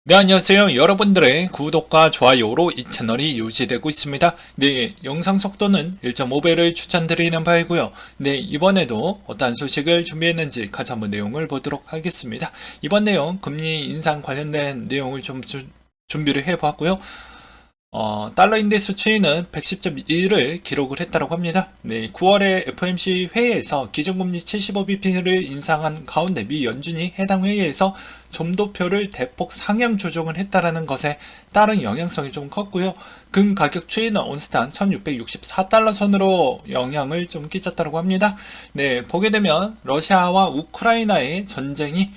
네, 안녕하세요. 여러분들의 구독과 좋아요로 이 채널이 유지되고 있습니다. 네, 영상 속도는 1.5배를 추천드리는 바이고요. 네, 이번에도 어떠한 소식을 준비했는지 같이 한번 내용을 보도록 하겠습니다. 이번 내용 금리 인상 관련된 내용을 좀 준비를 해봤고요. 달러 인덱스 추이는 110.1을 기록을 했다고 합니다. 네, 9월에 FOMC 회의에서 기준금리 75bp를 인상한 가운데 미 연준이 해당 회의에서 점도표를 대폭 상향 조정을 했다라는 것에 따른 영향성이 좀 컸고요. 금 가격 추이는 온스당 1664달러 선으로 영향을 좀 끼쳤다고 합니다. 네, 보게 되면 러시아와 우크라이나의 전쟁이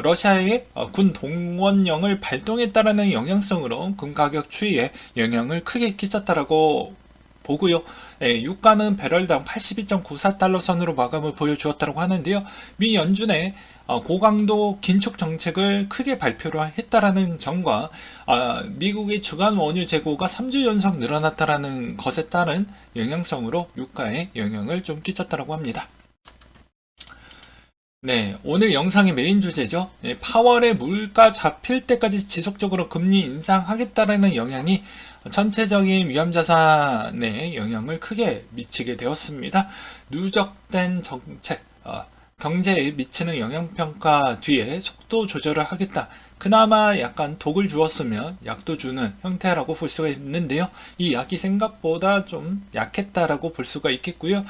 러시아의 군 동원령을 발동했다라는 영향성으로 금 가격 추이에 영향을 크게 끼쳤다라고 보고요. 유가는 배럴당 82.94달러 선으로 마감을 보여주었다고 하는데요. 미 연준의 고강도 긴축 정책을 크게 발표를 했다라는 점과 미국의 주간 원유 재고가 3주 연속 늘어났다라는 것에 따른 영향성으로 유가에 영향을 좀 끼쳤다고 합니다. 네, 오늘 영상의 메인 주제죠. 네, 파월의 물가 잡힐 때까지 지속적으로 금리 인상하겠다라는 영향이 전체적인 위험자산에 영향을 크게 미치게 되었습니다. 누적된 정책, 경제에 미치는 영향평가 뒤에 속도 조절을 하겠다. 그나마 약간 독을 주었으면 약도 주는 형태라고 볼 수가 있는데요. 이 약이 생각보다 좀 약했다라고 볼 수가 있겠고요.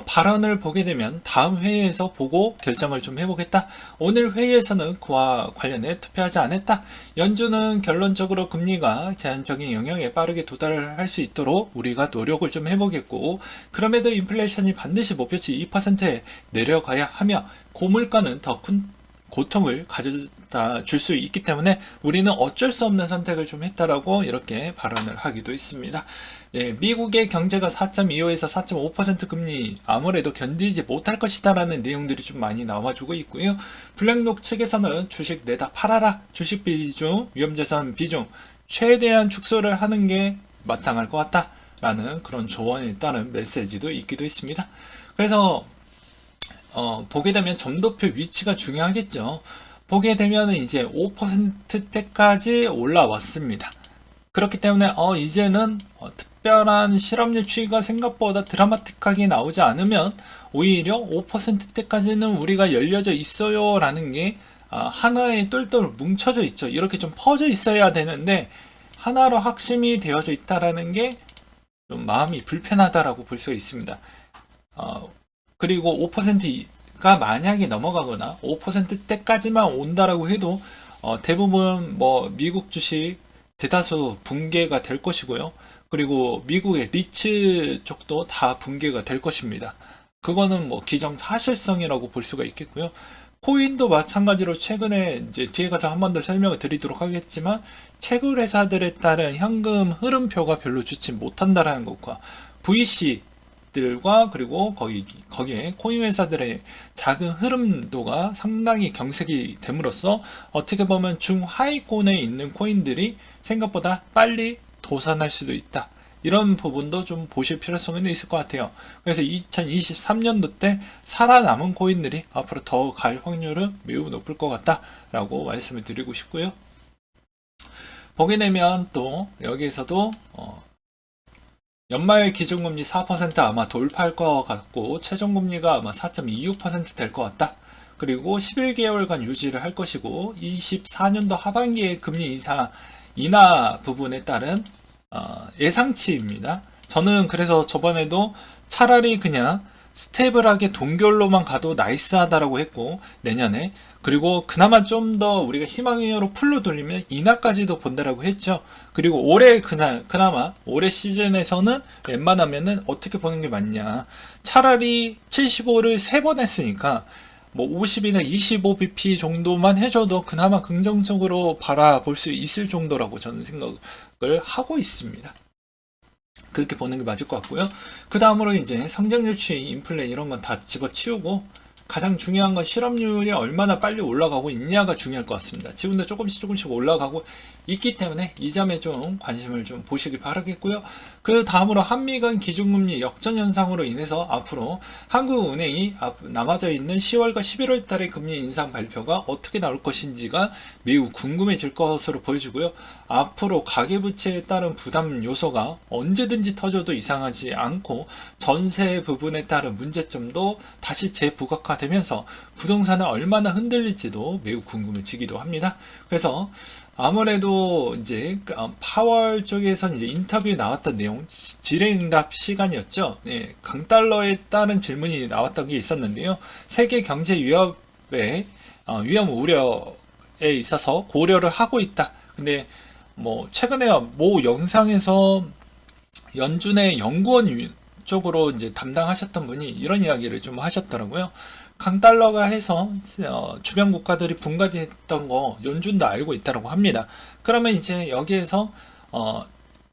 발언을 보게 되면 다음 회의에서 보고 결정을 좀 해보겠다. 오늘 회의에서는 그와 관련해 투표하지 않았다. 연준은 결론적으로 금리가 제한적인 영역에 빠르게 도달할 수 있도록 우리가 노력을 좀 해보겠고, 그럼에도 인플레이션이 반드시 목표치 2%에 내려가야 하며 고물가는 더 큰 고통을 가져다 줄 수 있기 때문에 우리는 어쩔 수 없는 선택을 좀 했다라고 이렇게 발언을 하기도 했습니다. 예, 미국의 경제가 4.25에서 4.5% 금리 아무래도 견디지 못할 것이다라는 내용들이 좀 많이 나와주고 있고요. 블랙록 측에서는 주식 내다 팔아라, 주식 비중, 위험자산 비중 최대한 축소를 하는 게 마땅할 것 같다라는 그런 조언에 따른 메시지도 있기도 했습니다. 그래서 보게 되면 점도표 위치가 중요하겠죠. 보게 되면 이제 5%대까지 올라왔습니다. 그렇기 때문에 이제는 특별한 실업률 추이가 생각보다 드라마틱하게 나오지 않으면 오히려 5%대까지는 우리가 열려져 있어요 라는 게 하나에 똘똘 뭉쳐져 있죠. 이렇게 좀 퍼져 있어야 되는데 하나로 확심이 되어져 있다라는 게 좀 마음이 불편하다라고 볼 수가 있습니다. 그리고 5%가 만약에 넘어가거나 5%대까지만 온다라고 해도 대부분 뭐 미국 주식 대다수 붕괴가 될 것이고요. 그리고 미국의 리츠 쪽도 다 붕괴가 될 것입니다. 그거는 뭐 기정사실성이라고 볼 수가 있겠고요. 코인도 마찬가지로 최근에 이제 뒤에 가서 한 번 더 설명을 드리도록 하겠지만 채굴 회사들에 따른 현금 흐름표가 별로 좋지 못한다라는 것과 VC 들과 그리고 거기에 코인 회사들의 작은 흐름도가 상당히 경색이 됨으로써 어떻게 보면 중하위권에 있는 코인들이 생각보다 빨리 도산할 수도 있다. 이런 부분도 좀 보실 필요성은 있을 것 같아요. 그래서 2023년도 때 살아남은 코인들이 앞으로 더 갈 확률은 매우 높을 것 같다라고 말씀을 드리고 싶고요. 보게 되면 또 여기에서도 연말 기준금리 4% 아마 돌파할 것 같고 최종금리가 아마 4.26% 될 것 같다. 그리고 11개월간 유지를 할 것이고 24년도 하반기에 금리 인하 부분에 따른 예상치입니다. 저는 그래서 저번에도 차라리 그냥 스테이블하게 동결로만 가도 나이스하다라고 했고 내년에 그리고 그나마 좀 더 우리가 희망으로 풀로 돌리면 인하까지도 본다라고 했죠. 그리고 올해 그나마 올해 시즌에서는 웬만하면은 어떻게 보는 게 맞냐. 차라리 75를 3번 했으니까 뭐 50이나 25bp 정도만 해줘도 그나마 긍정적으로 바라볼 수 있을 정도라고 저는 생각을 하고 있습니다. 그렇게 보는 게 맞을 것 같고요. 그 다음으로 이제 성장률 추이, 인플레 이런 건 다 집어치우고 가장 중요한 건 실업률이 얼마나 빨리 올라가고 있냐가 중요할 것 같습니다. 지금도 조금씩 올라가고 있기 때문에 이 점에 좀 관심을 좀 보시길 바라겠고요. 그 다음으로 한미 간 기준금리 역전 현상으로 인해서 앞으로 한국은행이 남아져 있는 10월과 11월 달의 금리 인상 발표가 어떻게 나올 것인지가 매우 궁금해질 것으로 보여지고요. 앞으로 가계부채에 따른 부담 요소가 언제든지 터져도 이상하지 않고 전세 부분에 따른 문제점도 다시 재부각화되면서 부동산은 얼마나 흔들릴지도 매우 궁금해지기도 합니다. 그래서 아무래도 이제 파월 쪽에서 이제 인터뷰에 나왔던 내용, 질의응답 시간이었죠. 네, 강달러에 따른 질문이 나왔던 게 있었는데요. 세계 경제 위협에 위험 우려에 있어서 고려를 하고 있다. 근데 뭐 최근에 모 영상에서 연준의 연구원 쪽으로 이제 담당하셨던 분이 이런 이야기를 좀 하셨더라고요. 강달러가 해서 주변 국가들이 분가됐던 거 연준도 알고 있다고 합니다. 그러면 이제 여기에서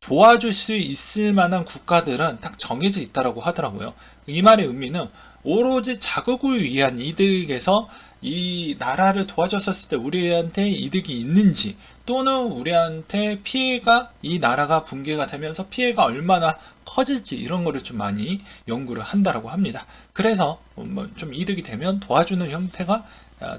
도와줄 수 있을 만한 국가들은 딱 정해져 있다고 하더라고요. 이 말의 의미는 오로지 자국을 위한 이득에서 이 나라를 도와줬었을 때 우리한테 이득이 있는지, 또는 우리한테 피해가, 이 나라가 붕괴가 되면서 피해가 얼마나 커질지 이런 거를 좀 많이 연구를 한다라고 합니다. 그래서 좀 이득이 되면 도와주는 형태가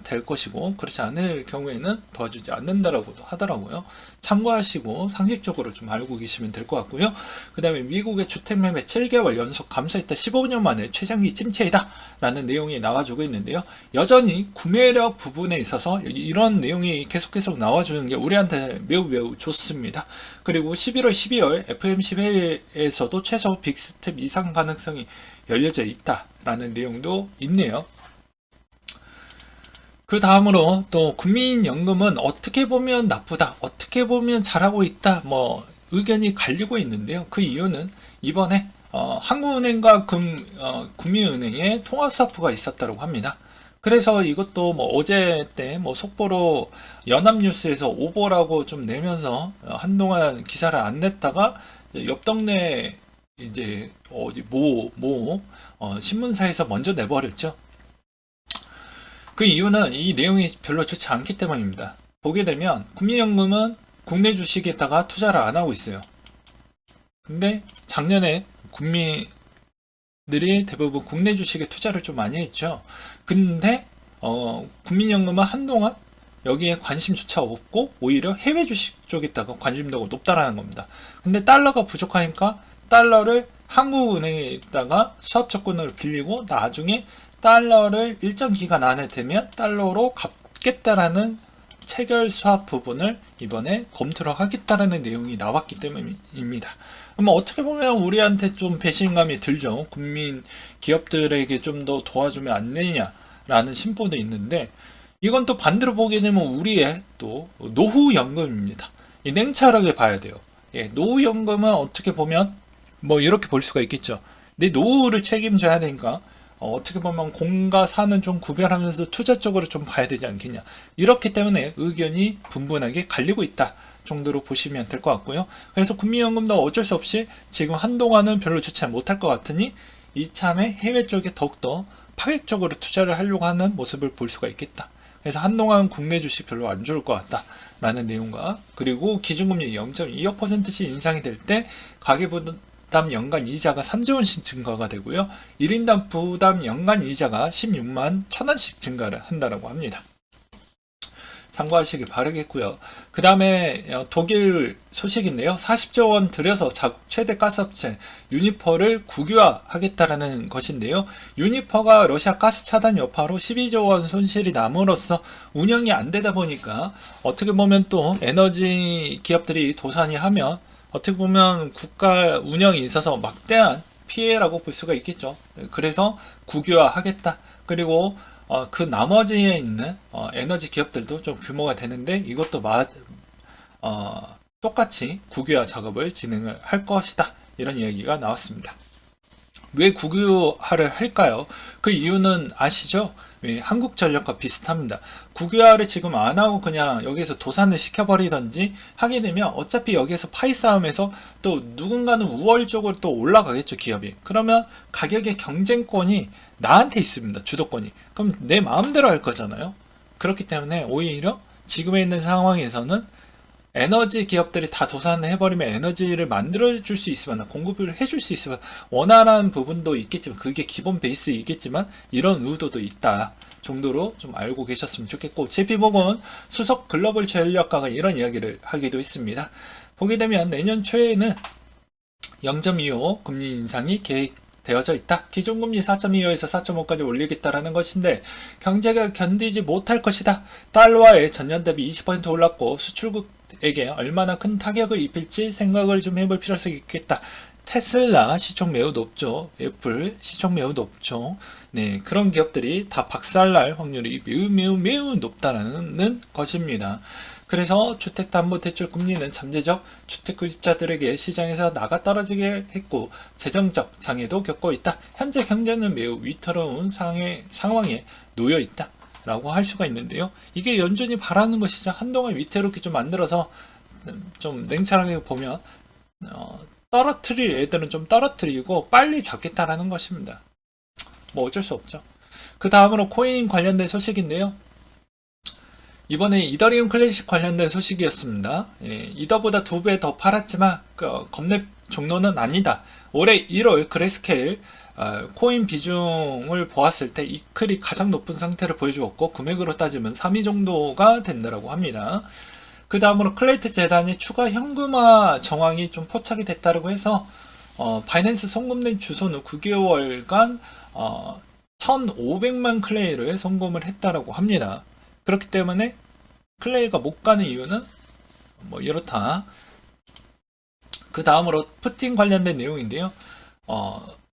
될 것이고, 그렇지 않을 경우에는 도와주지 않는다라고도 하더라고요. 참고하시고 상식적으로 좀 알고 계시면 될 것 같고요. 그 다음에 미국의 주택매매 7개월 연속 감소했다, 15년 만에 최장기 침체이다 라는 내용이 나와주고 있는데요. 여전히 구매력 부분에 있어서 이런 내용이 계속 나와주는 게 우리한테 매우 좋습니다. 그리고 11월 12월 FOMC 회의에서도 최소 빅스텝 이상 가능성이 열려져 있다 라는 내용도 있네요. 그 다음으로 또 국민연금은 어떻게 보면 나쁘다, 어떻게 보면 잘하고 있다, 뭐 의견이 갈리고 있는데요. 그 이유는 이번에 한국은행과 국민은행의 통화스와프가 있었다고 합니다. 그래서 이것도 뭐 어제 때 뭐 속보로 연합뉴스에서 오보라고 좀 내면서 한동안 기사를 안 냈다가 옆 동네 이제 어디 신문사에서 먼저 내버렸죠. 그 이유는 이 내용이 별로 좋지 않기 때문입니다. 보게 되면 국민연금은 국내 주식에다가 투자를 안 하고 있어요. 근데 작년에 국민들이 대부분 국내 주식에 투자를 좀 많이 했죠. 근데 국민연금은 한동안 여기에 관심조차 없고 오히려 해외 주식 쪽에다가 관심도가 높다라는 겁니다. 근데 달러가 부족하니까 달러를 한국은행에다가 수합 조건으로 빌리고 나중에 달러를 일정 기간 안에 되면 달러로 갚겠다라는 체결 수합 부분을 이번에 검토를 하겠다라는 내용이 나왔기 때문입니다. 그럼 어떻게 보면 우리한테 좀 배신감이 들죠. 국민 기업들에게 좀 더 도와주면 안 되냐라는 심보도 있는데, 이건 또 반대로 보게 되면 우리의 또 노후연금입니다. 냉철하게 봐야 돼요. 노후연금은 어떻게 보면 뭐 이렇게 볼 수가 있겠죠. 내 노후를 책임져야 되니까 어떻게 보면 공과 사는 좀 구별하면서 투자 쪽으로 좀 봐야 되지 않겠냐. 이렇기 때문에 의견이 분분하게 갈리고 있다 정도로 보시면 될 것 같고요. 그래서 국민연금도 어쩔 수 없이 지금 한동안은 별로 좋지 못할 것 같으니 이참에 해외 쪽에 더욱더 파격적으로 투자를 하려고 하는 모습을 볼 수가 있겠다. 그래서 한동안 국내 주식 별로 안 좋을 것 같다 라는 내용과, 그리고 기준금리 0.25%씩 인상이 될 때 가계부담 연간 이자가 3조 원씩 증가가 되고요. 1인당 부담 연간 이자가 16만 1,000원씩 증가를 한다고 합니다. 참고하시기 바라겠고요. 그 다음에 독일 소식인데요. 40조 원 들여서 자국 최대 가스업체 유니퍼를 국유화하겠다라는 것인데요. 유니퍼가 러시아 가스 차단 여파로 12조 원 손실이 남으로써 운영이 안 되다 보니까 어떻게 보면 또 에너지 기업들이 도산이 하면 어떻게 보면 국가 운영에 있어서 막대한 피해라고 볼 수가 있겠죠. 그래서 국유화하겠다. 그리고 그 나머지에 있는 에너지 기업들도 좀 규모가 되는데 이것도 똑같이 국유화 작업을 진행을 할 것이다. 이런 이야기가 나왔습니다. 왜 국유화를 할까요? 그 이유는 아시죠? 왜 한국전력과 비슷합니다. 국유화를 지금 안 하고 그냥 여기서 도산을 시켜버리던지 하게 되면 어차피 여기에서 파이 싸움에서 또 누군가는 우월적으로 또 올라가겠죠, 기업이. 그러면 가격의 경쟁권이 나한테 있습니다, 주도권이. 그럼 내 마음대로 할 거잖아요. 그렇기 때문에 오히려 지금에 있는 상황에서는 에너지 기업들이 다 도산을 해버리면 에너지를 만들어줄 수 있으면, 공급을 해줄 수 있으면 원활한 부분도 있겠지만, 그게 기본 베이스이겠지만 이런 의도도 있다 정도로 좀 알고 계셨으면 좋겠고, JP모건 수석 글로벌 전략가가 이런 이야기를 하기도 했습니다. 보게 되면 내년 초에는 0.25 금리 인상이 계획되어져 있다. 기존금리 4.25에서 4.5까지 올리겠다라는 것인데 경제가 견디지 못할 것이다. 달러화의 전년 대비 20% 올랐고 수출국에게 얼마나 큰 타격을 입힐지 생각을 좀 해볼 필요성이 있겠다. 테슬라 시총 매우 높죠. 애플 시총 매우 높죠. 네, 그런 기업들이 다 박살날 확률이 매우 높다는 것입니다. 그래서 주택담보대출 금리는 잠재적 주택구입자들에게 시장에서 나가 떨어지게 했고 재정적 장애도 겪고 있다. 현재 경제는 매우 위태로운 상황에 놓여 있다 라고 할 수가 있는데요. 이게 연준이 바라는 것이죠. 한동안 위태롭게 좀 만들어서 좀 냉철하게 보면 떨어뜨릴 애들은 좀 떨어뜨리고 빨리 잡겠다라는 것입니다. 뭐 어쩔 수 없죠. 그 다음으로 코인 관련된 소식인데요. 이번에 이더리움 클래식 관련된 소식이었습니다. 이더보다 2배 더 팔았지만 겁내 종로는 아니다. 올해 1월 그레스케일 코인 비중을 보았을 때 이클이 가장 높은 상태를 보여주었고 금액으로 따지면 3위 정도가 된다고 합니다. 그 다음으로 클레이트 재단이 추가 현금화 정황이 좀 포착이 됐다고 해서 바이낸스 송금된 주소는 9개월간 1,500만 클레이를 송금을 했다라고 합니다. 그렇기 때문에 클레이가 못 가는 이유는 뭐 이렇다. 그 다음으로 푸틴 관련된 내용인데요.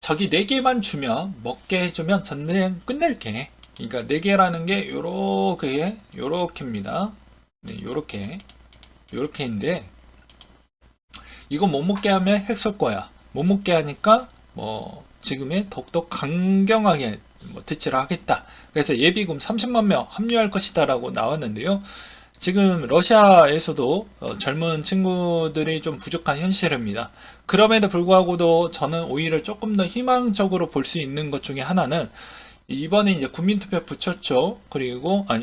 저기 4개만 주면 먹게 해주면 전쟁 끝낼게. 그러니까 4개라는 게 요렇게입니다. 네, 요렇게인데 이거 못 먹게 하면 핵 쏠 거야. 못 먹게 하니까 뭐 지금의 더욱더 강경하게 대치를 하겠다. 그래서 예비군 30만 명 합류할 것이다 라고 나왔는데요. 지금 러시아에서도 젊은 친구들이 좀 부족한 현실입니다. 그럼에도 불구하고도 저는 오히려 조금 더 희망적으로 볼 수 있는 것 중에 하나는 이번에 이제 국민투표 붙였죠.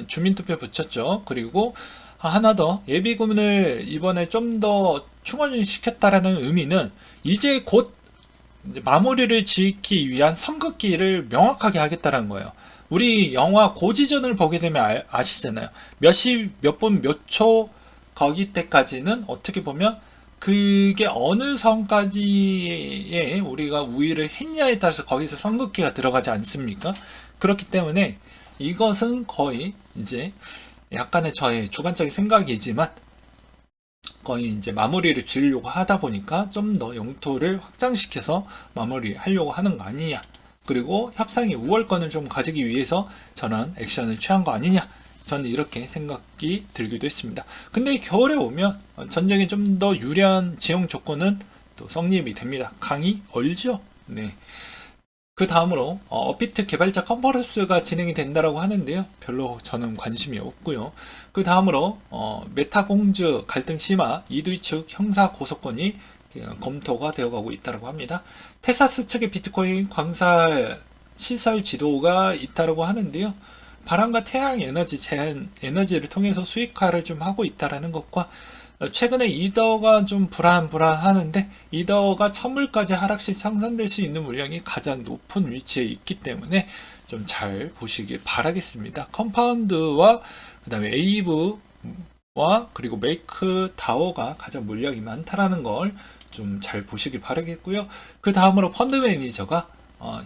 주민투표 붙였죠. 그리고 하나 더 예비군을 이번에 좀 더 충원시켰다라는 의미는 이제 곧 마무리를 짓기 위한 선긋기를 명확하게 하겠다는 거예요. 우리 영화 고지전을 보게 되면 아시잖아요. 몇 분 몇 초 거기 때까지는 어떻게 보면 그게 어느 선까지에 우리가 우위를 했냐에 따라서 거기서 선긋기가 들어가지 않습니까? 그렇기 때문에 이것은 거의 이제 약간의 저의 주관적인 생각이지만 거의 이제 마무리를 지으려고 하다 보니까 좀 더 영토를 확장시켜서 마무리하려고 하는 거 아니냐. 그리고 협상의 우월권을 좀 가지기 위해서 저런 액션을 취한 거 아니냐. 저는 이렇게 생각이 들기도 했습니다. 근데 겨울에 오면 전쟁에 좀 더 유리한 지형 조건은 또 성립이 됩니다. 강이 얼죠. 네. 그 다음으로 업비트 개발자 컨퍼런스가 진행이 된다라고 하는데요. 별로 저는 관심이 없고요. 그 다음으로 메타 공주 갈등 심화 이두이 측 형사 고소권이 검토가 되어가고 있다고 합니다. 테사스 측의 비트코인 광살 시설 지도가 있다고 하는데요. 바람과 태양 에너지, 제한 에너지를 통해서 수익화를 좀 하고 있다는 것과 최근에 이더가 좀 불안하는데 이더가 1000불까지 하락시 상승될 수 있는 물량이 가장 높은 위치에 있기 때문에 좀 잘 보시길 바라겠습니다. 컴파운드와 그 다음에 에이브와 그리고 메이크 다오가 가장 물량이 많다라는 걸 좀 잘 보시길 바라겠고요. 그 다음으로 펀드 매니저가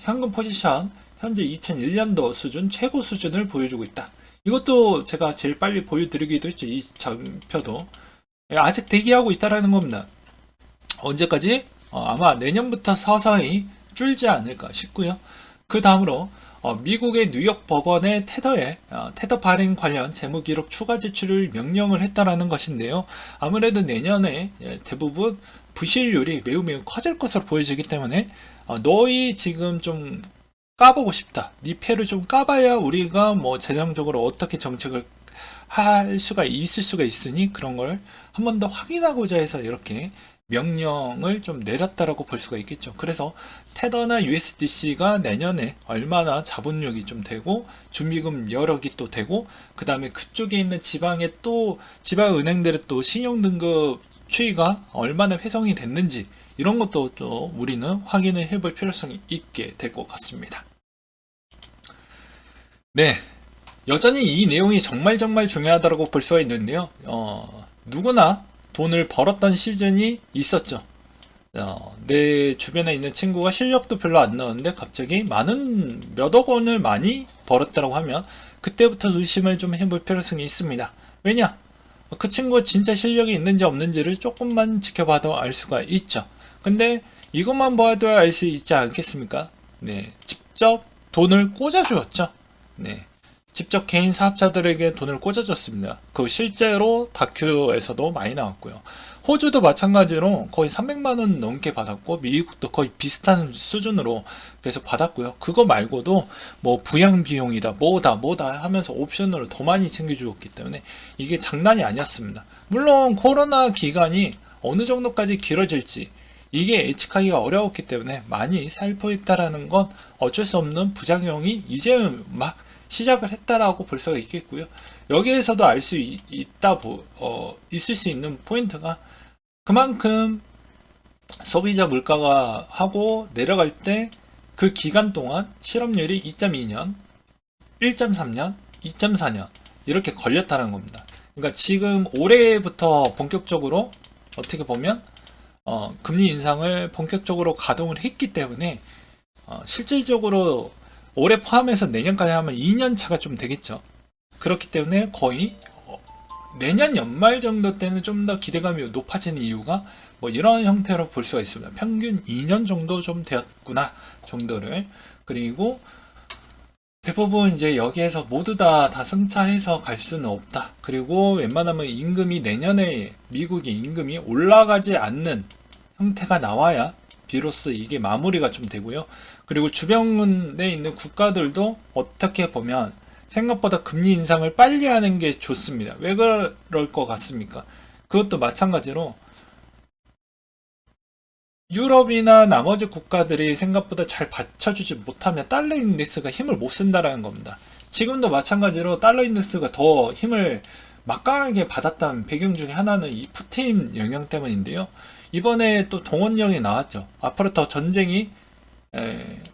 현금 포지션 현재 2001년도 수준 최고 수준을 보여주고 있다. 이것도 제가 제일 빨리 보여드리기도 했죠. 이 전표도 아직 대기하고 있다라는 겁니다. 언제까지? 아마 내년부터 서서히 줄지 않을까 싶고요. 그 다음으로 미국의 뉴욕 법원의 테더 발행 관련 재무기록 추가 제출을 명령을 했다라는 것인데요. 아무래도 내년에 대부분 부실률이 매우 커질 것으로 보여지기 때문에 너희 지금 좀 까보고 싶다. 니 패를 좀 까봐야 우리가 뭐 재정적으로 어떻게 정책을 할 수가 있을 수가 있으니 그런 걸 한 번 더 확인하고자 해서 이렇게 명령을 좀 내렸다라고 볼 수가 있겠죠. 그래서 테더나 USDC가 내년에 얼마나 자본력이 좀 되고 준비금 여력이 또 되고 그 다음에 그쪽에 있는 지방의 또 지방은행들의 또 신용등급 추이가 얼마나 회성이 됐는지 이런 것도 또 우리는 확인을 해볼 필요성이 있게 될 것 같습니다. 네, 여전히 이 내용이 정말 중요하다고 볼 수가 있는데요. 누구나 돈을 벌었던 시즌이 있었죠. 내 주변에 있는 친구가 실력도 별로 안 나오는데 갑자기 많은 몇억 원을 많이 벌었다고 하면 그때부터 의심을 좀 해볼 필요성이 있습니다. 왜냐? 그 친구가 진짜 실력이 있는지 없는지를 조금만 지켜봐도 알 수가 있죠. 근데 이것만 봐도 알 수 있지 않겠습니까? 네, 직접 돈을 꽂아주었죠. 네, 직접 개인 사업자들에게 돈을 꽂아줬습니다. 그 실제로 다큐에서도 많이 나왔고요. 호주도 마찬가지로 거의 300만원 넘게 받았고 미국도 거의 비슷한 수준으로 계속 받았고요. 그거 말고도 뭐 부양 비용이다 뭐다 하면서 옵션으로 더 많이 챙겨주었기 때문에 이게 장난이 아니었습니다. 물론 코로나 기간이 어느 정도까지 길어질지 이게 예측하기가 어려웠기 때문에 많이 살포했다라는 건 어쩔 수 없는 부작용이 이제 막 시작을 했다라고 볼 수가 있겠고요. 여기에서도 알 수 있을 수 있는 포인트가 그만큼 소비자 물가가 하고 내려갈 때 그 기간 동안 실업률이 2.2년, 1.3년, 2.4년 이렇게 걸렸다는 겁니다. 그러니까 지금 올해부터 본격적으로 어떻게 보면 금리 인상을 본격적으로 가동을 했기 때문에 실질적으로 올해 포함해서 내년까지 하면 2년 차가 좀 되겠죠. 그렇기 때문에 거의 내년 연말 정도 때는 좀 더 기대감이 높아지는 이유가 뭐 이런 형태로 볼 수가 있습니다. 평균 2년 정도 좀 되었구나 정도를. 그리고 대부분 이제 여기에서 모두 다 승차해서 갈 수는 없다. 그리고 웬만하면 임금이 내년에 미국의 임금이 올라가지 않는 형태가 나와야 비로소 이게 마무리가 좀 되고요. 그리고 주변에 있는 국가들도 어떻게 보면 생각보다 금리 인상을 빨리 하는 게 좋습니다. 왜 그럴 것 같습니까? 그것도 마찬가지로 유럽이나 나머지 국가들이 생각보다 잘 받쳐주지 못하면 달러 인덱스가 힘을 못 쓴다라는 겁니다. 지금도 마찬가지로 달러 인덱스가 더 힘을 막강하게 받았다는 배경 중에 하나는 이 푸틴 영향 때문인데요. 이번에 또 동원령이 나왔죠. 앞으로 더 전쟁이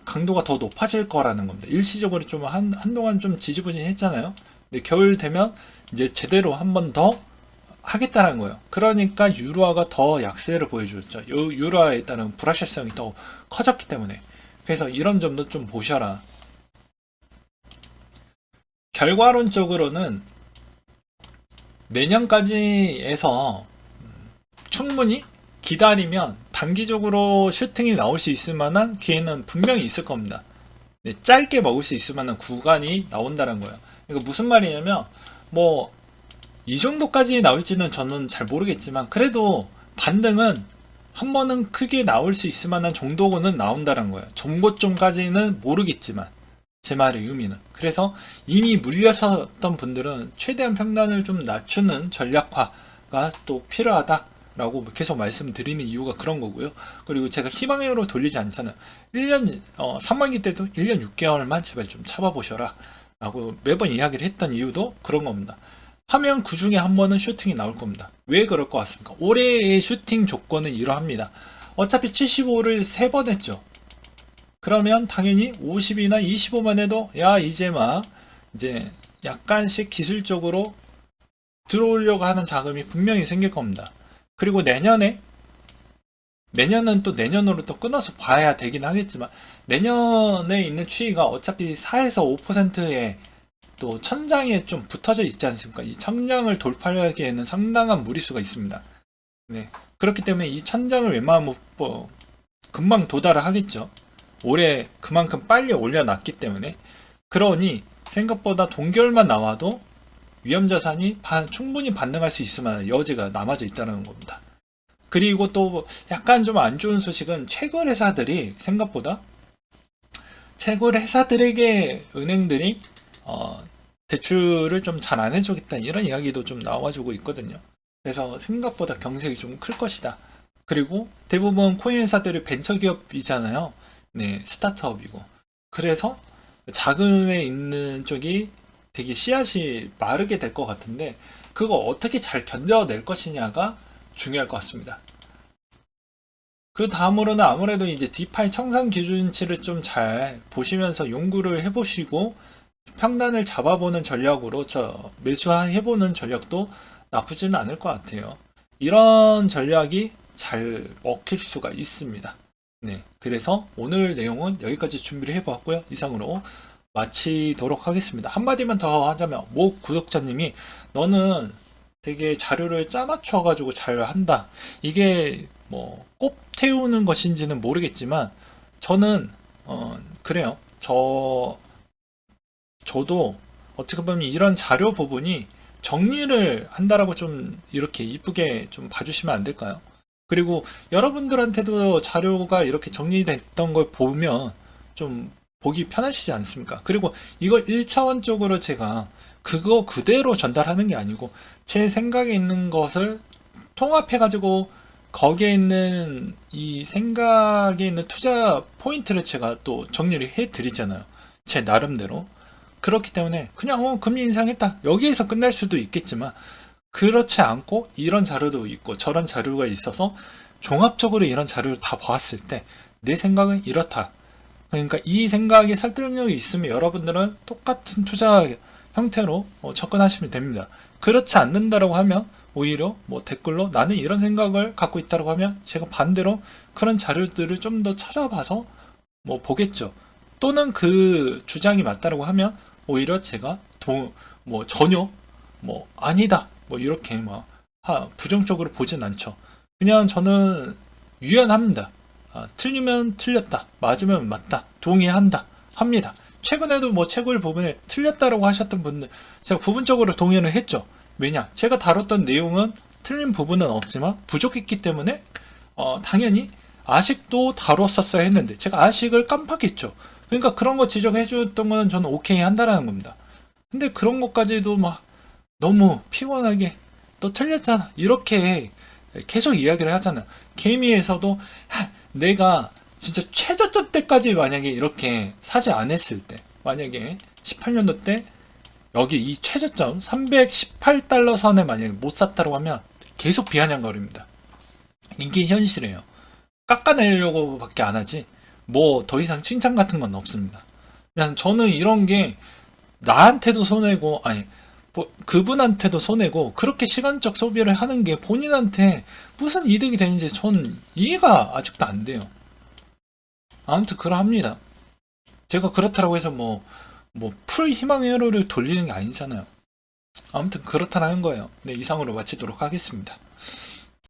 강도가 더 높아질 거라는 겁니다. 일시적으로 좀 한동안 좀 지지부진했잖아요. 근데 겨울 되면 이제 제대로 한 번 더 하겠다는 거예요. 그러니까 유로화가 더 약세를 보여줬죠. 유로화에 따른 불확실성이 더 커졌기 때문에. 그래서 이런 점도 좀 보셔라. 결과론적으로는 내년까지 해서 충분히 기다리면 단기적으로 슈팅이 나올 수 있을 만한 기회는 분명히 있을 겁니다. 네, 짧게 먹을 수 있을 만한 구간이 나온다는 거예요. 이거 무슨 말이냐면 뭐 이 정도까지 나올지는 저는 잘 모르겠지만 그래도 반등은 한 번은 크게 나올 수 있을 만한 정도는 나온다는 거예요. 전고점까지는 모르겠지만 제 말의 의미는. 그래서 이미 물려섰던 분들은 최대한 평단을 좀 낮추는 전략화가 또 필요하다라고 계속 말씀드리는 이유가 그런 거고요. 그리고 제가 희망으로 돌리지 않잖아요. 1년 상반기 때도 1년 6개월만 제발 좀 참아보셔라 라고 매번 이야기를 했던 이유도 그런 겁니다. 하면 그 중에 한 번은 슈팅이 나올 겁니다. 왜 그럴 것 같습니까? 올해의 슈팅 조건은 이러합니다. 어차피 75를 3번 했죠. 그러면 당연히 50이나 25만 해도 야 이제 막 이제 약간씩 기술적으로 들어오려고 하는 자금이 분명히 생길 겁니다. 그리고 내년은 또 내년으로 또 끊어서 봐야 되긴 하겠지만 내년에 있는 추이가 어차피 4에서 5%의 또 천장에 좀 붙어져 있지 않습니까? 이 천장을 돌파하기에는 상당한 무리수가 있습니다. 네, 그렇기 때문에 이 천장을 웬만하면 뭐 금방 도달을 하겠죠. 올해 그만큼 빨리 올려놨기 때문에. 그러니 생각보다 동결만 나와도 위험자산이 충분히 반등할 수 있을 만한 여지가 남아져 있다는 겁니다. 그리고 또 약간 좀 안 좋은 소식은 채굴 회사들이 생각보다 채굴 회사들에게 은행들이 대출을 좀 잘 안 해주겠다 이런 이야기도 좀 나와주고 있거든요. 그래서 생각보다 경색이 좀 클 것이다. 그리고 대부분 코인 회사들이 벤처기업이잖아요. 네, 스타트업이고. 그래서 자금에 있는 쪽이 되게 씨앗이 마르게 될 것 같은데 그거 어떻게 잘 견뎌낼 것이냐가 중요할 것 같습니다. 그 다음으로는 아무래도 이제 디파이 청산 기준치를 좀 잘 보시면서 연구를 해보시고 평단을 잡아보는 전략으로 매수해보는 전략도 나쁘지는 않을 것 같아요. 이런 전략이 잘 먹힐 수가 있습니다. 네, 그래서 오늘 내용은 여기까지 준비를 해보았고요. 이상으로 마치도록 하겠습니다. 한마디만 더 하자면 모 구독자님이 너는 되게 자료를 짜맞춰가지고 잘 한다. 이게 뭐 꼭 태우는 것인지는 모르겠지만 저는 그래요. 저도 어떻게 보면 이런 자료 부분이 정리를 한다라고 좀 이렇게 이쁘게 좀 봐주시면 안 될까요? 그리고 여러분들한테도 자료가 이렇게 정리됐던 걸 보면 좀 보기 편하시지 않습니까? 그리고 이걸 1차원적으로 제가 그거 그대로 전달하는 게 아니고 제 생각에 있는 것을 통합해가지고 거기에 있는 이 생각에 있는 투자 포인트를 제가 또 정리를 해 드리잖아요. 제 나름대로. 그렇기 때문에 그냥 금리 인상했다. 여기에서 끝날 수도 있겠지만 그렇지 않고 이런 자료도 있고 저런 자료가 있어서 종합적으로 이런 자료를 다 봤을 때 내 생각은 이렇다. 그러니까 이 생각이 설득력이 있으면 여러분들은 똑같은 투자 형태로 접근하시면 됩니다. 그렇지 않는다라고 하면 오히려 뭐 댓글로 나는 이런 생각을 갖고 있다고 하면 제가 반대로 그런 자료들을 좀 더 찾아봐서 뭐 보겠죠. 또는 그 주장이 맞다라고 하면 오히려 제가 뭐 전혀 뭐 아니다 뭐 이렇게 막 부정적으로 보진 않죠. 그냥 저는 유연합니다. 틀리면 틀렸다, 맞으면 맞다, 동의한다 합니다. 최근에도 뭐 채굴 부분에 틀렸다라고 하셨던 분들 제가 부분적으로 동의를 했죠. 왜냐? 제가 다뤘던 내용은 틀린 부분은 없지만 부족했기 때문에 당연히 아식도 다뤘었어야 했는데 제가 아식을 깜빡했죠. 그러니까 그런 거 지적해 줬던 거는 저는 오케이 한다라는 겁니다. 근데 그런 것까지도 막 너무 피곤하게 너 틀렸잖아 이렇게 계속 이야기를 하잖아. 개미에서도 내가 진짜 최저점 때까지 만약에 이렇게 사지 않았을 때 만약에 18년도 때 여기 이 최저점 318달러 선에 만약에 못 샀다고 하면 계속 비아냥거립니다. 이게 현실이에요. 깎아내려고 밖에 안 하지 뭐 더 이상 칭찬 같은 건 없습니다. 그냥 저는 이런 게 나한테도 손해고 아니 뭐 그분한테도 손해고 그렇게 시간적 소비를 하는 게 본인한테 무슨 이득이 되는지 전 이해가 아직도 안 돼요. 아무튼 그러합니다. 제가 그렇다고 해서 풀 희망의 회로를 돌리는 게 아니잖아요. 아무튼 그렇다는 거예요. 네, 이상으로 마치도록 하겠습니다.